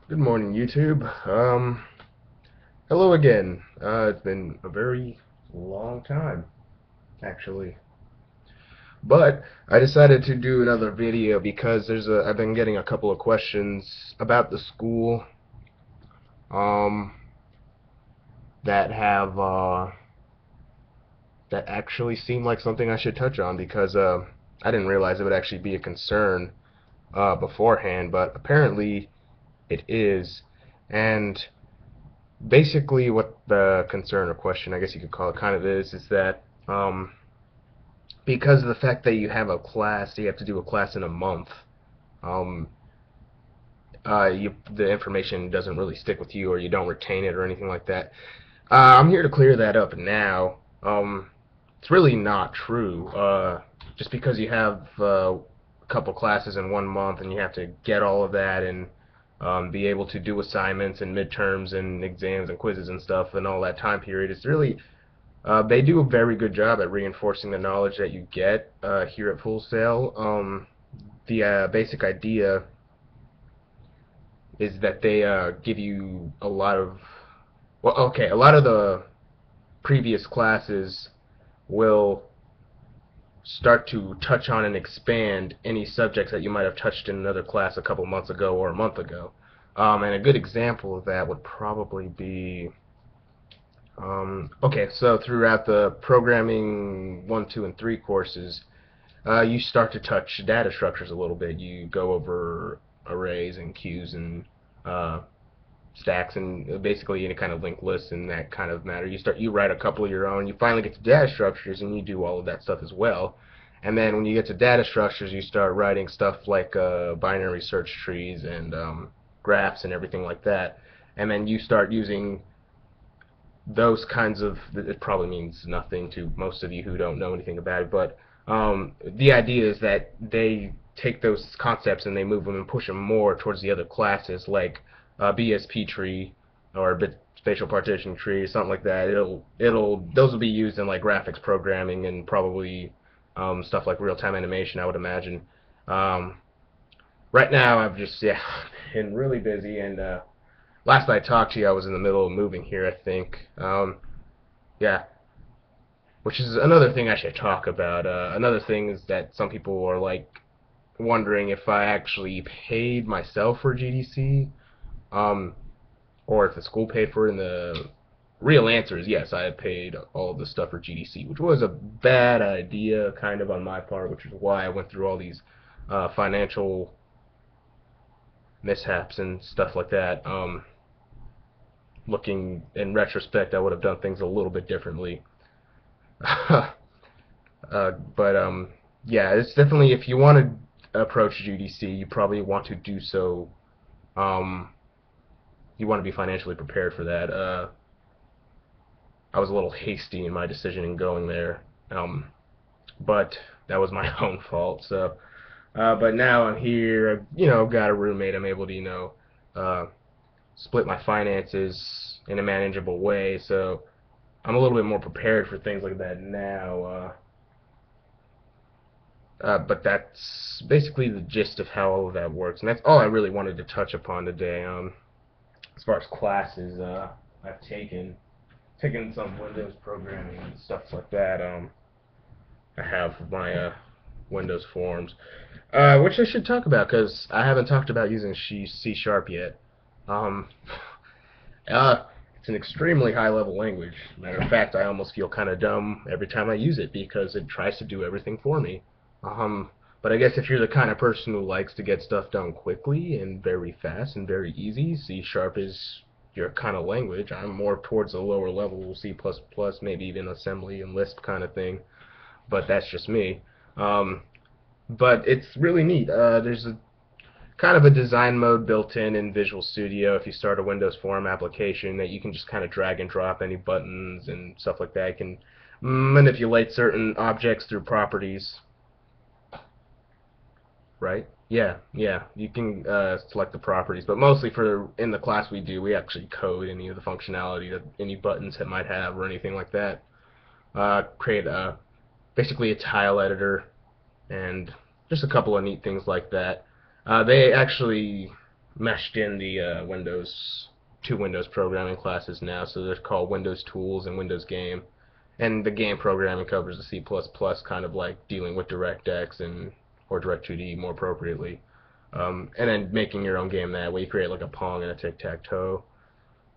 Good morning, YouTube. Hello again. It's been a very long time, actually. But I decided to do another video because I've been getting a couple of questions about the school, um, that have, that actually seem like something I should touch on because, I didn't realize it would actually be a concern, beforehand, but apparently it is. And basically what the concern or question, I guess you could call it, kind of is that because of the fact that you have a class, you have to do a class in a month. Um, the information doesn't really stick with you, or you don't retain it, or anything like that. I'm here to clear that up now. It's really not true. Just because you have a couple classes in 1 month and you have to get all of that and be able to do assignments and midterms and exams and quizzes and stuff and all that time period, it's really they do a very good job at reinforcing the knowledge that you get here at Full Sail. The basic idea is that they give you a lot of, well, okay, a lot of the previous classes will start to touch on and expand any subjects that you might have touched in another class a couple months ago or a month ago. And a good example of that would probably be, okay, so throughout the programming 1, 2, and 3 courses, you start to touch data structures a little bit. You go over arrays and queues and uh, stacks and basically any kind of linked lists and that kind of matter. You write a couple of your own. You finally get to data structures and you do all of that stuff as well. And then when you get to data structures, you start writing stuff like binary search trees and graphs and everything like that. And then you start using those kinds of, it probably means nothing to most of you who don't know anything about it, but the idea is that they take those concepts and they move them and push them more towards the other classes, like BSP tree or bit spatial partition tree, something like that. Those will be used in like graphics programming and probably stuff like real-time animation, I would imagine. Um, right now, I've just, yeah, been really busy, and last I talked to you, I was in the middle of moving here, I think. Yeah, which is another thing I should talk about. Another thing is that some people are like wondering if I actually paid myself for GDC, um, or if the school paid for it. And the real answer is yes, I paid all of the stuff for GDC, which was a bad idea, kind of on my part, which is why I went through all these financial mishaps and stuff like that. Looking in retrospect, I would have done things a little bit differently. But yeah, it's definitely, if you want to approach GDC, you probably want to do so. Um, you want to be financially prepared for that. I was a little hasty in my decision in going there, but that was my own fault. So, but now I'm here. I've, got a roommate. I'm able to, uh, split my finances in a manageable way. So I'm a little bit more prepared for things like that now. But that's basically the gist of how all of that works, and that's all I really wanted to touch upon today. As far as classes, I've taken some Windows programming and stuff like that. I have my Windows forms, which I should talk about because I haven't talked about using C Sharp yet. Um, uh, it's an extremely high-level language. Matter of fact, I almost feel kind of dumb every time I use it because it tries to do everything for me. Um, but I guess if you're the kind of person who likes to get stuff done quickly and very fast and very easy, C Sharp is your kind of language. I'm more towards the lower level C++, maybe even assembly and Lisp kind of thing, but that's just me. Um, but it's really neat. There's a kind of a design mode built in Visual Studio if you start a Windows Form application that you can just kind of drag and drop any buttons and stuff like that. You can manipulate certain objects through properties, right? Yeah, yeah. You can select the properties, but mostly for in the class we actually code any of the functionality that any buttons it might have or anything like that. Create basically a tile editor and just a couple of neat things like that. They actually meshed in the two Windows programming classes now, so they're called Windows Tools and Windows Game. And the game programming covers the C++, kind of like dealing with DirectX and or Direct2D more appropriately. And then making your own game that way. You create like a Pong and a tic-tac-toe.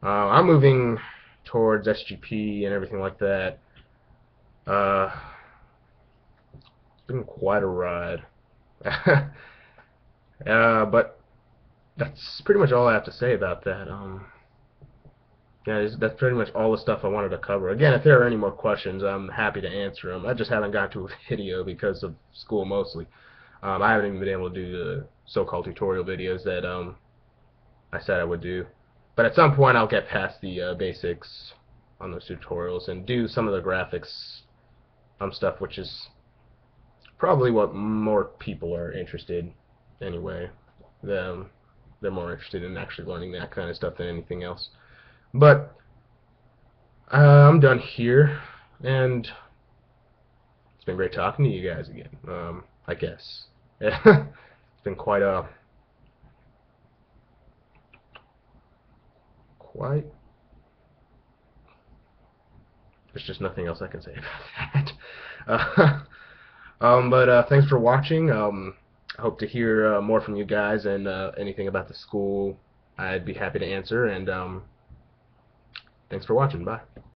I'm moving towards SGP and everything like that. It's been quite a ride. But that's pretty much all I have to say about that. Yeah, that's pretty much all the stuff I wanted to cover. Again, if there are any more questions, I'm happy to answer them. I just haven't gotten to a video because of school mostly. I haven't even been able to do the so-called tutorial videos that I said I would do. But at some point, I'll get past the basics on those tutorials and do some of the graphics stuff, which is probably what more people are interested in anyway. They're more interested in actually learning that kind of stuff than anything else. But I'm done here, and it's been great talking to you guys again. I guess it's been quite. There's just nothing else I can say about that. But thanks for watching. I hope to hear more from you guys, and anything about the school I'd be happy to answer. And thanks for watching. Bye.